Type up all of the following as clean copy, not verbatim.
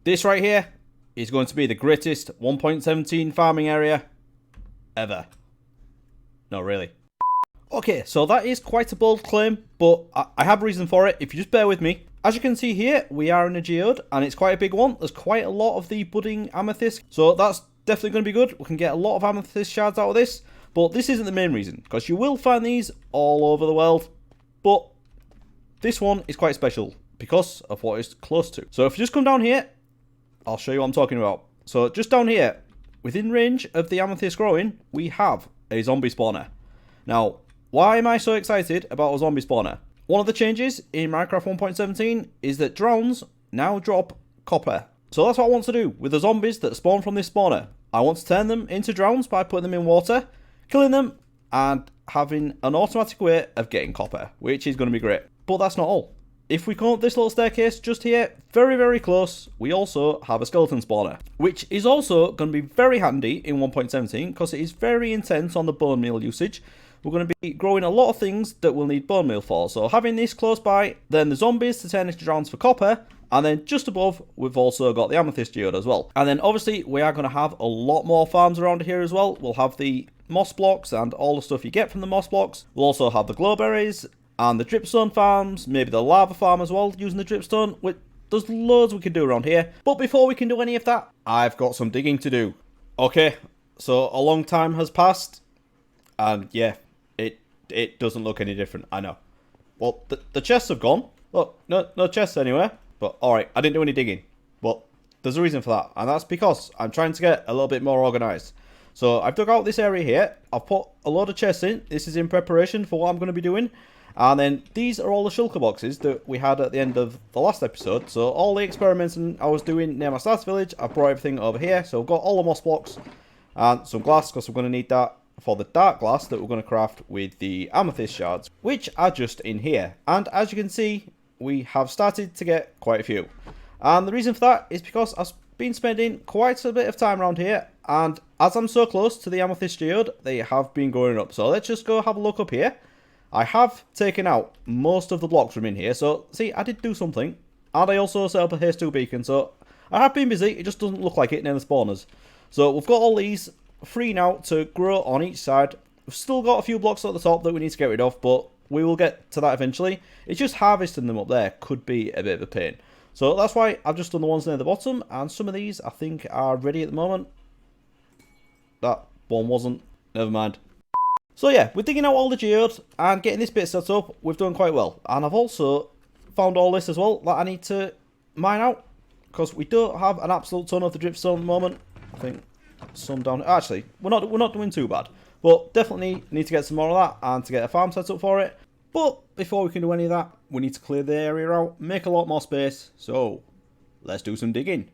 This right here is going to be the greatest 1.17 farming area ever. No, really. Okay, so that is quite a bold claim, but I have a reason for it, if you just bear with me. As you can see here, we are in a geode, and it's quite a big one. There's quite a lot of the budding amethyst, so that's definitely going to be good. We can get a lot of amethyst shards out of this, but this isn't the main reason, because you will find these all over the world, but this one is quite special because of what it's close to. So if you just come down here, I'll show you what I'm talking about. So just down here, within range of the amethyst growing, we have a zombie spawner. Now, why am I so excited about a zombie spawner? One of the changes in Minecraft 1.17 is that drowns now drop copper. So that's what I want to do with the zombies that spawn from this spawner. I want to turn them into drowns by putting them in water, killing them, and having an automatic way of getting copper, which is going to be great. But that's not all. If we come up this little staircase just here, very, very close, we also have a skeleton spawner, which is also going to be very handy in 1.17 because it is very intense on the bone meal usage. We're going to be growing a lot of things that we'll need bone meal for. So having this close by, then the zombies to turn into drowns for copper, and then just above, we've also got the amethyst geode as well. And then obviously, we are going to have a lot more farms around here as well. We'll have the moss blocks and all the stuff you get from the moss blocks. We'll also have the glowberries and the dripstone farms, maybe the lava farm as well, using the dripstone. There's loads we can do around here. But before we can do any of that, I've got some digging to do. Okay, so a long time has passed, and yeah, it doesn't look any different, I know. Well, the chests have gone. Look, no chests anywhere. But alright, I didn't do any digging. But there's a reason for that, and that's because I'm trying to get a little bit more organised. So I've dug out this area here. I've put a load of chests in. This is in preparation for what I'm going to be doing. And then these are all the shulker boxes that we had at the end of the last episode. So all the experiments I was doing near my starter village, I brought everything over here. So I've got all the moss blocks and some glass, because we're going to need that for the dark glass that we're going to craft with the amethyst shards, which are just in here. And as you can see, we have started to get quite a few. And the reason for that is because I've been spending quite a bit of time around here, and as I'm so close to the amethyst geode, they have been going up. So let's just go have a look up here. I have taken out most of the blocks from in here, so see, I did do something. And I also set up a haze 2 beacon, so I have been busy, it just doesn't look like it near the spawners. So we've got all these free now to grow on each side. We've still got a few blocks at the top that we need to get rid of, but we will get to that eventually. It's just harvesting them up there could be a bit of a pain. So that's why I've just done the ones near the bottom, and some of these I think are ready at the moment. That one wasn't. Never mind. So yeah, we're digging out all the geode and getting this bit set up. We've done quite well. And I've also found all this as well that I need to mine out, because we don't have an absolute ton of the dripstone at the moment. I think some down. Actually, we're not doing too bad, but definitely need to get some more of that and to get a farm set up for it. But before we can do any of that, we need to clear the area out, make a lot more space. So let's do some digging.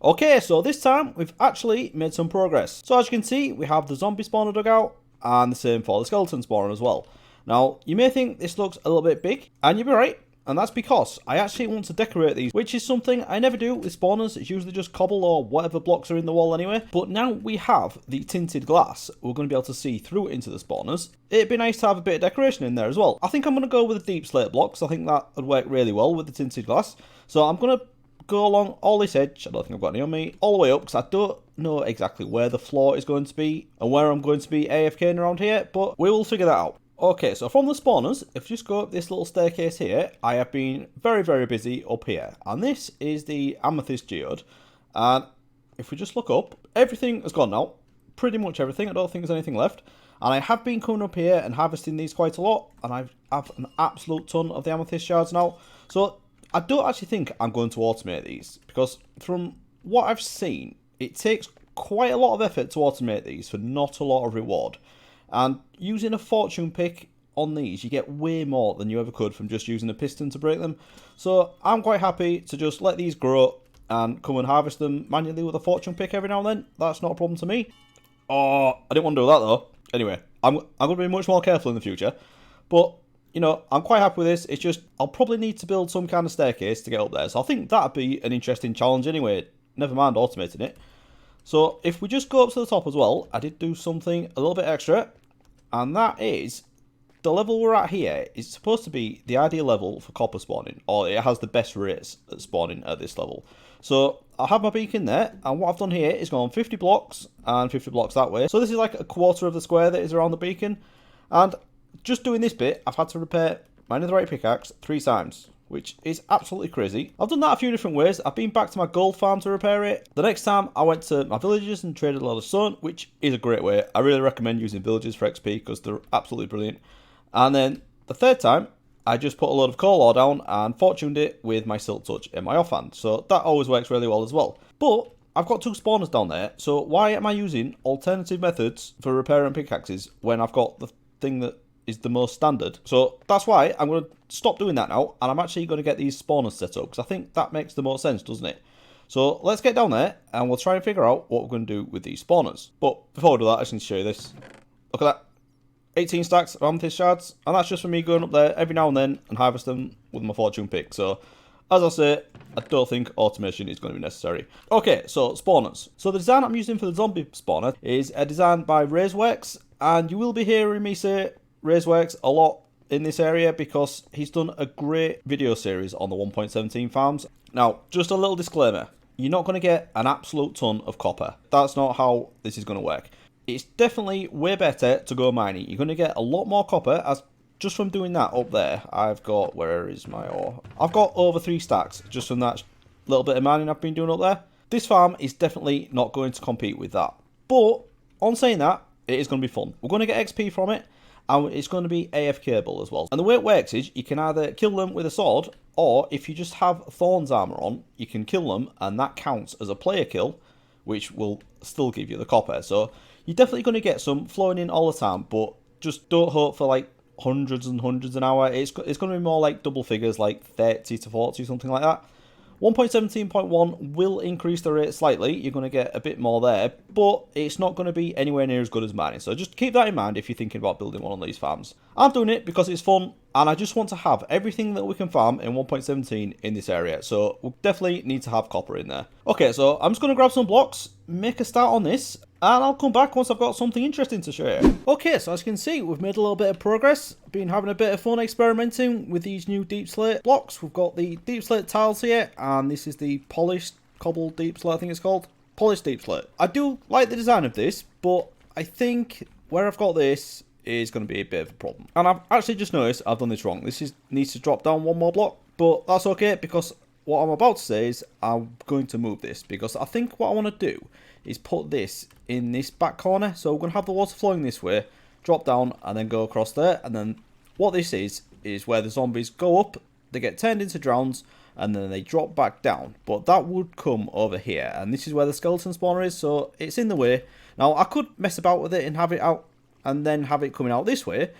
Okay, so this time we've actually made some progress. So as you can see, we have the zombie spawner dug out, and the same for the skeleton spawner as well. Now, you may think this looks a little bit big, and you'll be right, and that's because I actually want to decorate these, which is something I never do with spawners. It's usually just cobble or whatever blocks are in the wall anyway. But now we have the tinted glass, we're going to be able to see through into the spawners. It'd be nice to have a bit of decoration in there as well. I think I'm going to go with the deep slate blocks. I think that would work really well with the tinted glass. So I'm going to go along all this edge. I don't think I've got any on me. All the way up, because I don't know exactly where the floor is going to be and where I'm going to be AFKing around here, but we will figure that out. Okay, so from the spawners, if you just go up this little staircase here, I have been very, very busy up here. And this is the Amethyst geode. And if we just look up, everything has gone now. Pretty much everything. I don't think there's anything left. And I have been coming up here and harvesting these quite a lot. And I have an absolute ton of the Amethyst shards now. So I don't actually think I'm going to automate these. Because from what I've seen, it takes quite a lot of effort to automate these for not a lot of reward. And using a fortune pick on these, you get way more than you ever could from just using a piston to break them. So I'm quite happy to just let these grow and come and harvest them manually with a fortune pick every now and then. That's not a problem to me. Oh, I didn't want to do that though. Anyway, I'm going to be much more careful in the future. But, you know, I'm quite happy with this. It's just, I'll probably need to build some kind of staircase to get up there. So I think that'd be an interesting challenge anyway. Never mind automating it. So if we just go up to the top as well, I did do something a little bit extra. And that is, the level we're at here is supposed to be the ideal level for copper spawning. Or it has the best rates at spawning at this level. So I have my beacon there. And what I've done here is gone 50 blocks and 50 blocks that way. So this is like a quarter of the square that is around the beacon. And just doing this bit, I've had to repair my netherite pickaxe 3 times. Which is absolutely crazy. I've done that a few different ways. I've been back to my gold farm to repair it. The next time I went to my villages and traded a lot of stone, which is a great way. I really recommend using villages for XP because they're absolutely brilliant. And then the third time, I just put a load of coal ore down and fortuned it with my silk touch in my offhand. So that always works really well as well. But I've got 2 spawners down there. So why am I using alternative methods for repairing pickaxes when I've got the thing that is the most standard? So that's why I'm going to stop doing that now, and I'm actually going to get these spawners set up, because I think that makes the most sense, doesn't it? So let's get down there, and we'll try and figure out what we're going to do with these spawners. But before we do that, I just need to show you this. Look at that. 18 stacks of amethyst shards, and that's just for me going up there every now and then and harvest them with my fortune pick. So, as I say, I don't think automation is going to be necessary. Okay, so spawners. So the design I'm using for the zombie spawner is a design by Razeworks, and you will be hearing me say Razeworks a lot in this area because he's done a great video series on the 1.17 farms. Now, just a little disclaimer. You're not going to get an absolute ton of copper. That's not how this is going to work. It's definitely way better to go mining. You're going to get a lot more copper as just from doing that up there. I've got, where is my ore? I've got over 3 stacks just from that little bit of mining I've been doing up there. This farm is definitely not going to compete with that. But on saying that, it is going to be fun. We're going to get XP from it. And it's going to be AFKable as well. And the way it works is you can either kill them with a sword, or if you just have Thorns armor on, you can kill them and that counts as a player kill, which will still give you the copper. So you're definitely going to get some flowing in all the time, but just don't hope for like hundreds and hundreds an hour. It's going to be more like double figures, like 30 to 40, something like that. 1.17.1 will increase the rate slightly. You're going to get a bit more there, but it's not going to be anywhere near as good as mining. So just keep that in mind if you're thinking about building one of these farms. I'm doing it because it's fun, and I just want to have everything that we can farm in 1.17 in this area. So we'll definitely need to have copper in there. Okay, so I'm just going to grab some blocks, make a start on this, and I'll come back once I've got something interesting to show you. Okay, so as you can see, we've made a little bit of progress. Been having a bit of fun experimenting with these new deep slate blocks. We've got the deep slate tiles here, and this is the polished cobbled deep slate, I think it's called. Polished deep slate. I do like the design of this, but I think where I've got this is going to be a bit of a problem. And I've actually just noticed I've done this wrong. Needs to drop down 1 more block, but that's okay because what I'm about to say is I'm going to move this because I think what I want to do is put this in this back corner. So we're going to have the water flowing this way, drop down and then go across there. And then what this is where the zombies go up, they get turned into drowns, and then they drop back down. But that would come over here, and this is where the skeleton spawner is, so it's in the way. Now I could mess about with it and have it out and then have it coming out this way,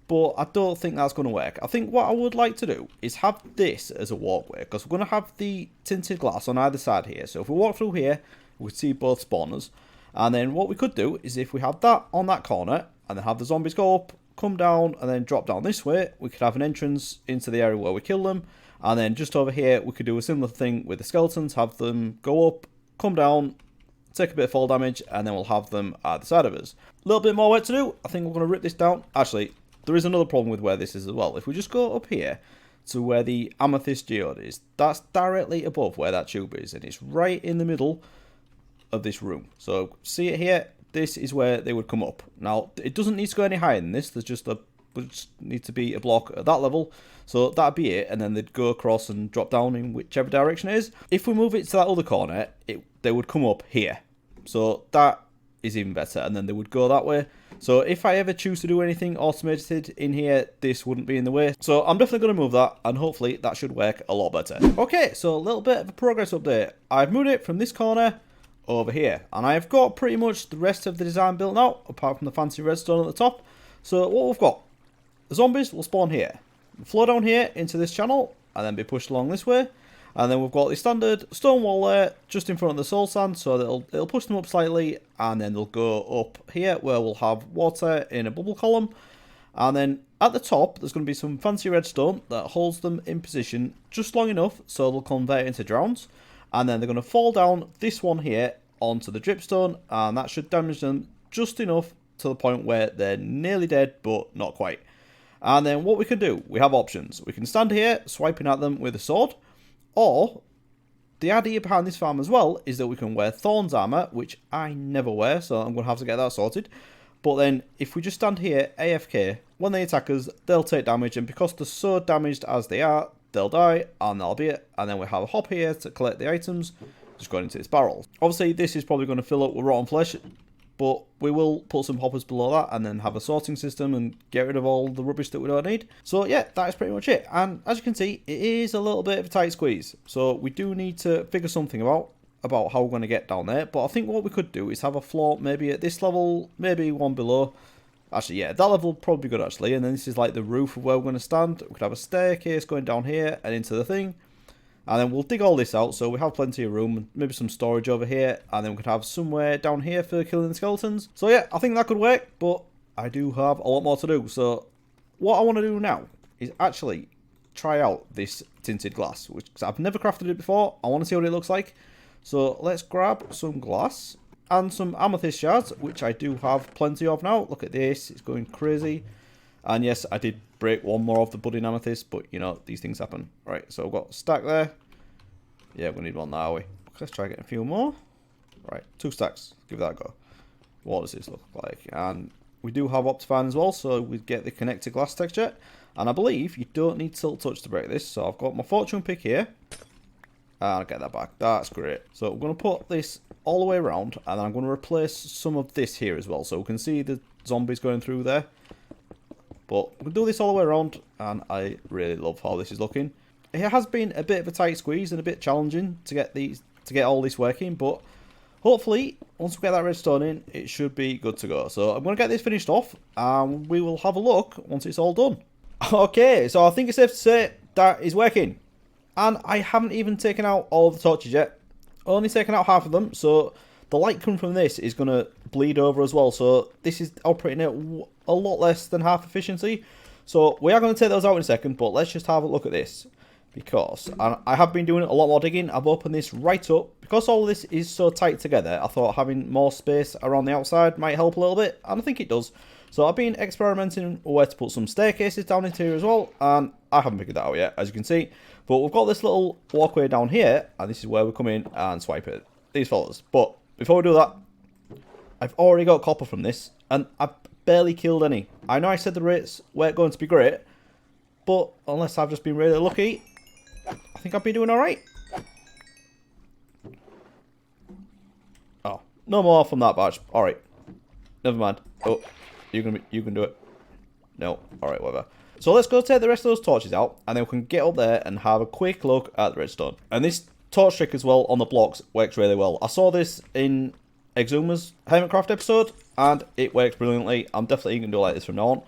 but I don't think that's going to work. I think what I would like to do is have this as a walkway, because we're going to have the tinted glass on either side here. So if we walk through here, we see both spawners. And then what we could do is if we have that on that corner, and then have the zombies go up, come down, and then drop down this way, we could have an entrance into the area where we kill them. And then just over here, we could do a similar thing with the skeletons, have them go up, come down, take a bit of fall damage, and then we'll have them at the side of us. A little bit more work to do. I think we're going to rip this down. Actually, there is another problem with where this is as well. If we just go up here to where the Amethyst geode is, that's directly above where that tube is, and it's right in the middle of this room. So see it here? This is where they would come up. Now, it doesn't need to go any higher than this. There's just need to be a block at that level. So that'd be it, and then they'd go across and drop down in whichever direction it is. If we move it to that other corner, they would come up here. So that is even better, and then they would go that way. So if I ever choose to do anything automated in here, this wouldn't be in the way. So I'm definitely going to move that, and hopefully that should work a lot better. Okay, so a little bit of a progress update. I've moved it from this corner over here, and I've got pretty much the rest of the design built out, apart from the fancy redstone at the top. So what we've got, the zombies will spawn here, flow down here into this channel, and then be pushed along this way. And then we've got the standard stone wall there, just in front of the soul sand, so it'll push them up slightly, and then they'll go up here, where we'll have water in a bubble column. And then at the top, there's going to be some fancy redstone that holds them in position just long enough, so they'll convert into drowns. And then they're going to fall down this one here onto the dripstone, and that should damage them just enough to the point where they're nearly dead, but not quite. And then what we can do, we have options. We can stand here, swiping at them with a sword. Or, the idea behind this farm as well is that we can wear Thorns armor, which I never wear, so I'm going to have to get that sorted. But then, if we just stand here, AFK, when they attack us, they'll take damage, and because they're so damaged as they are, they'll die, and that'll be it. And then we have a hop here to collect the items, just going into this barrel. Obviously, this is probably going to fill up with rotten flesh, but we will put some hoppers below that and then have a sorting system and get rid of all the rubbish that we don't need. So yeah, that is pretty much it. And as you can see, it is a little bit of a tight squeeze. So we do need to figure something about how we're going to get down there. But I think what we could do is have a floor maybe at this level, maybe one below. Actually, yeah, that level would probably be good actually. And then this is like the roof of where we're going to stand. We could have a staircase going down here and into the thing. And then we'll dig all this out, so we have plenty of room, maybe some storage over here, and then we could have somewhere down here for killing the skeletons. So yeah, I think that could work, but I do have a lot more to do. So what I want to do now is actually try out this tinted glass, which I've never crafted it before. I want to see what it looks like. So let's grab some glass and some amethyst shards, which I do have plenty of now. Look at this, it's going crazy. And yes, I did break one more of the budding amethyst, but you know, these things happen. Right, so I've got a stack there. Yeah, we need one now, are we? Let's try getting a few more. Right, 2 stacks. Give that a go. What does this look like? And we do have Optifine as well, so we get the connected glass texture. And I believe you don't need Silk Touch to break this. So I've got my fortune pick here. And I'll get that back. That's great. So we're going to put this all the way around, and then I'm going to replace some of this here as well. So we can see the zombies going through there. But we'll do this all the way around, and I really love how this is looking. It has been a bit of a tight squeeze and a bit challenging to get all this working, but hopefully once we get that redstone in, it should be good to go. So I'm going to get this finished off, and we will have a look once it's all done. Okay, so I think it's safe to say that is working, and I haven't even taken out all of the torches yet. Only taken out half of them, so the light coming from this is going to bleed over as well. So this is operating at a lot less than half efficiency. So we are going to take those out in a second, but let's just have a look at this. Because I have been doing a lot more digging. I've opened this right up. Because all of this is so tight together, I thought having more space around the outside might help a little bit. And I think it does. So I've been experimenting where to put some staircases down into here as well. And I haven't figured that out yet, as you can see. But we've got this little walkway down here. And this is where we come in and swipe it. These fellas. But before we do that, I've already got copper from this. And I've barely killed any. I know I said the rates weren't going to be great. But unless I've just been really lucky, I think I've been doing alright. Oh, no more from that batch. Alright. Never mind. Oh, you can do it. No. Alright, whatever. So let's go take the rest of those torches out, and then we can get up there and have a quick look at the redstone. And this torch trick as well on the blocks works really well. I saw this in Exuma's Hermitcraft episode, and it works brilliantly. I'm definitely going to do like this from now on.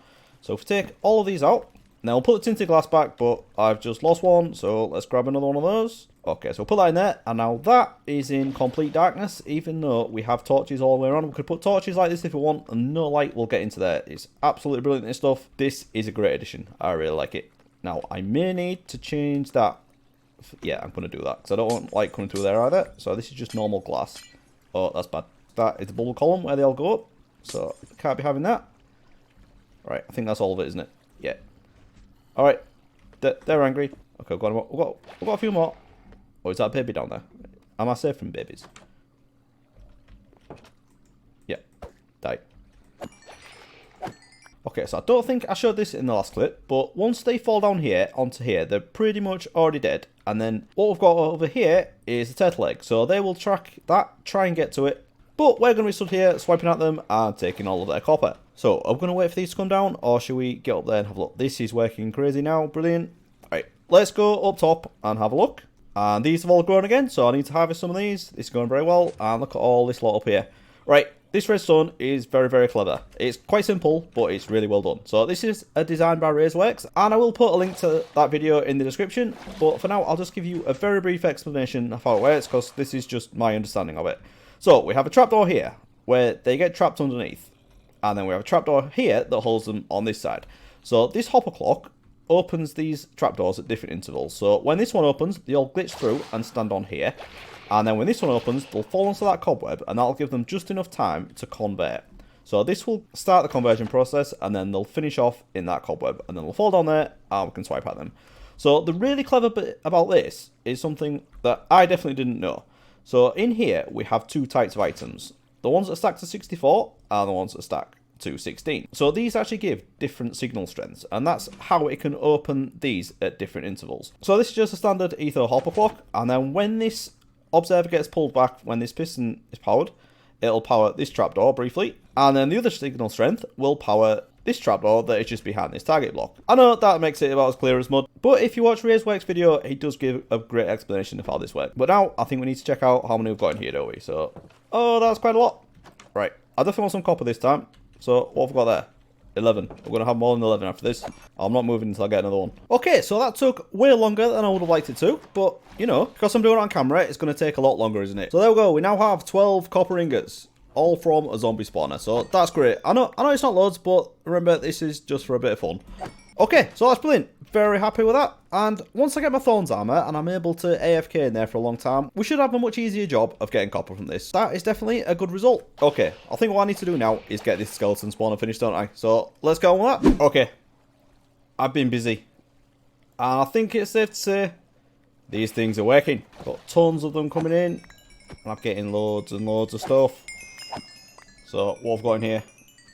So if we take all of these out, now we'll put the tinted glass back, but I've just lost one, so let's grab another one of those. Okay, so we'll put that in there, and now that is in complete darkness, even though we have torches all the way around. We could put torches like this if we want, and no light will get into there. It's absolutely brilliant, this stuff. This is a great addition. I really like it. Now, I may need to change that. Yeah, I'm going to do that, because I don't want light coming through there either. So this is just normal glass. Oh, that's bad. That is the bubble column where they all go up, so can't be having that. Right, I think that's all of it, isn't it? Yeah. Alright, they're angry. Okay, we've got a few more. Oh, is that a baby down there? Am I safe from babies? Yeah, die. Okay, so I don't think I showed this in the last clip, but once they fall down here, onto here, they're pretty much already dead. And then what we've got over here is the turtle egg. So they will track that, try and get to it. But we're going to be stood here, swiping at them and taking all of their copper. So, are we going to wait for these to come down, or should we get up there and have a look? This is working crazy now. Brilliant. Right, let's go up top and have a look. And these have all grown again, so I need to harvest some of these. This is going very well. And look at all this lot up here. Right, this redstone is very, very clever. It's quite simple, but it's really well done. So, this is a design by Razeworks, and I will put a link to that video in the description. But for now, I'll just give you a very brief explanation of how it works, because this is just my understanding of it. So, we have a trapdoor here, where they get trapped underneath. And then we have a trapdoor here that holds them on this side. So this hopper clock opens these trapdoors at different intervals. So when this one opens, they all glitch through and stand on here. And then when this one opens, they'll fall into that cobweb, and that'll give them just enough time to convert. So this will start the conversion process, and then they'll finish off in that cobweb. And then they'll fall down there, and we can swipe at them. So the really clever bit about this is something that I definitely didn't know. So in here, we have two types of items. The ones that stack to 64 are the ones that stack to 16. So these actually give different signal strengths, and that's how it can open these at different intervals. So this is just a standard ether hopper clock, and then when this observer gets pulled back, when this piston is powered, it'll power this trapdoor briefly, and then the other signal strength will power this trapdoor that is just behind this target block. I know that makes it about as clear as mud, but if you watch Razeworks' video, he does give a great explanation of how this works. But now, I think we need to check out how many we've got in here, don't we? So, oh, that's quite a lot. Right, I definitely want some copper this time. So, what have we got there? 11. We're going to have more than 11 after this. I'm not moving until I get another one. Okay, so that took way longer than I would have liked it to, but, you know, because I'm doing it on camera, it's going to take a lot longer, isn't it? So there we go, we now have 12 copper ingots. All from a zombie spawner, so that's great. I know it's not loads, but remember, this is just for a bit of fun. Okay, so that's brilliant. Very happy with that. And once I get my Thorns armor and I'm able to AFK in there for a long time, we should have a much easier job of getting copper from this. That is definitely a good result. Okay, I think what I need to do now is get this skeleton spawner finished, don't I? So let's go on with that. Okay, I've been busy, and I think it's safe to say these things are working. Got tons of them coming in, and I'm getting loads and loads of stuff. So, what I've got in here,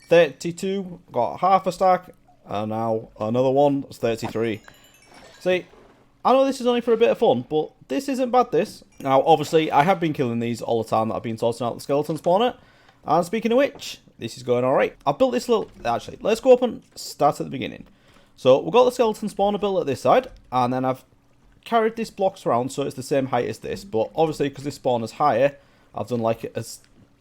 32, got half a stack, and now another one, that's 33. See, I know this is only for a bit of fun, but this isn't bad, this. Now, obviously, I have been killing these all the time that I've been sorting out the skeleton spawner. And speaking of which, this is going alright. I built this little, actually, let's go up and start at the beginning. So, we've got the skeleton spawner built at this side, and then I've carried this blocks around so it's the same height as this. But obviously, because this spawner's higher, I've done like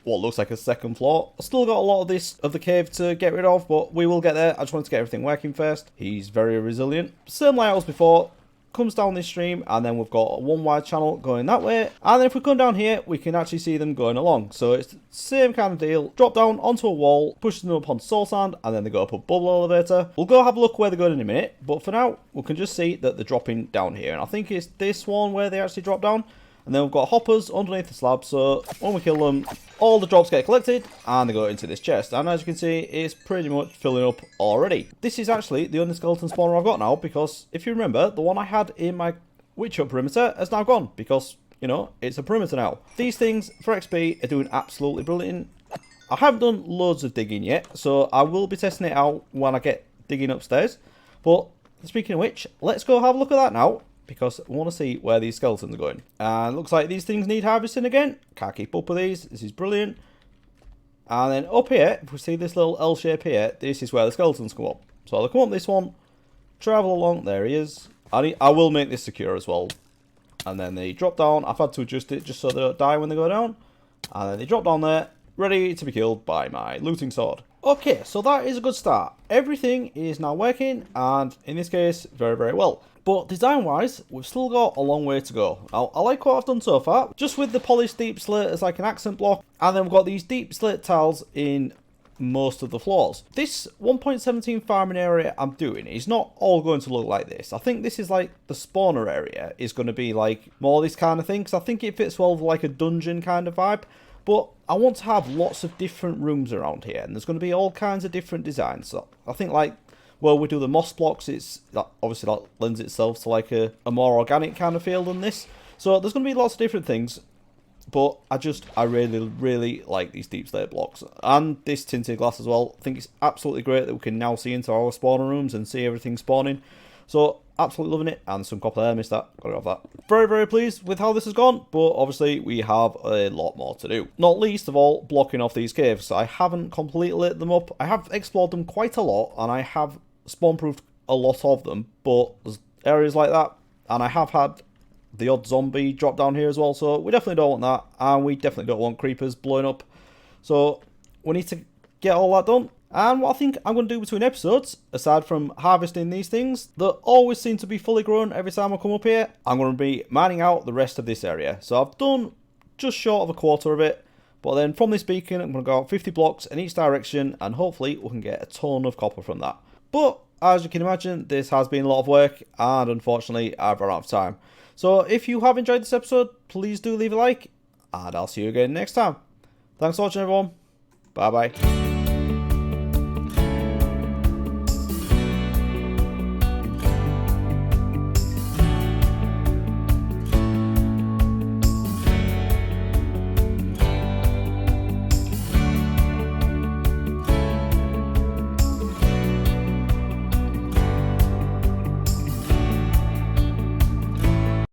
what looks like a second floor. I've still got a lot of the cave to get rid of, but we will get there. I just wanted to get everything working first. He's very resilient. Same layout as before. Comes down this stream, and then we've got one wide channel going that way. And then if we come down here, we can actually see them going along. So it's the same kind of deal. Drop down onto a wall, push them up onto soul sand, and then they go up a bubble elevator. We'll go have a look where they're going in a minute, but for now, we can just see that they're dropping down here. And I think it's this one where they actually drop down. And then we've got hoppers underneath the slab, so when we kill them, all the drops get collected, and they go into this chest. And as you can see, it's pretty much filling up already. This is actually the only skeleton spawner I've got now, because if you remember, the one I had in my witch hut perimeter has now gone, because, you know, it's a perimeter now. These things, for XP, are doing absolutely brilliant. I haven't done loads of digging yet, so I will be testing it out when I get digging upstairs. But, speaking of which, let's go have a look at that now, because I want to see where these skeletons are going. And looks like these things need harvesting again. Can't keep up with these. This is brilliant. And then up here, if we see this little L shape here, this is where the skeletons come up. So they'll come up this one, travel along. There he is. I will make this secure as well. And then they drop down. I've had to adjust it just so they don't die when they go down. And then they drop down there, ready to be killed by my looting sword. Okay, so that is a good start. Everything is now working, and in this case, very, very well. But design-wise, we've still got a long way to go. Now, I like what I've done so far, just with the polished deep slate as like an accent block, and then we've got these deep slate tiles in most of the floors. This 1.17 farming area I'm doing is not all going to look like this. I think this is like the spawner area is going to be like more this kind of thing, because I think it fits well with like a dungeon kind of vibe. But I want to have lots of different rooms around here, and there's going to be all kinds of different designs. So I think like, well, we do the moss blocks, it's that obviously that lends itself to like a more organic kind of feel than this. So there's going to be lots of different things. But I really, really like these deep slate blocks. And this tinted glass as well. I think it's absolutely great that we can now see into our spawner rooms and see everything spawning. So, absolutely loving it. And some copper there, missed that. Gotta have that. Very, very pleased with how this has gone. But obviously, we have a lot more to do. Not least of all, blocking off these caves. I haven't completely lit them up. I have explored them quite a lot. And I have spawn-proofed a lot of them. But there's areas like that. And I have had the odd zombie drop down here as well, so we definitely don't want that, and we definitely don't want creepers blowing up. So we need to get all that done. And what I think I'm going to do between episodes, aside from harvesting these things that always seem to be fully grown every time I come up here, I'm going to be mining out the rest of this area. So I've done just short of a quarter of it, but then from this beacon I'm going to go out 50 blocks in each direction, and hopefully we can get a ton of copper from that. But as you can imagine, this has been a lot of work, and unfortunately I've run out of time. So if you have enjoyed this episode, please do leave a like, and I'll see you again next time. Thanks for watching, everyone. Bye bye.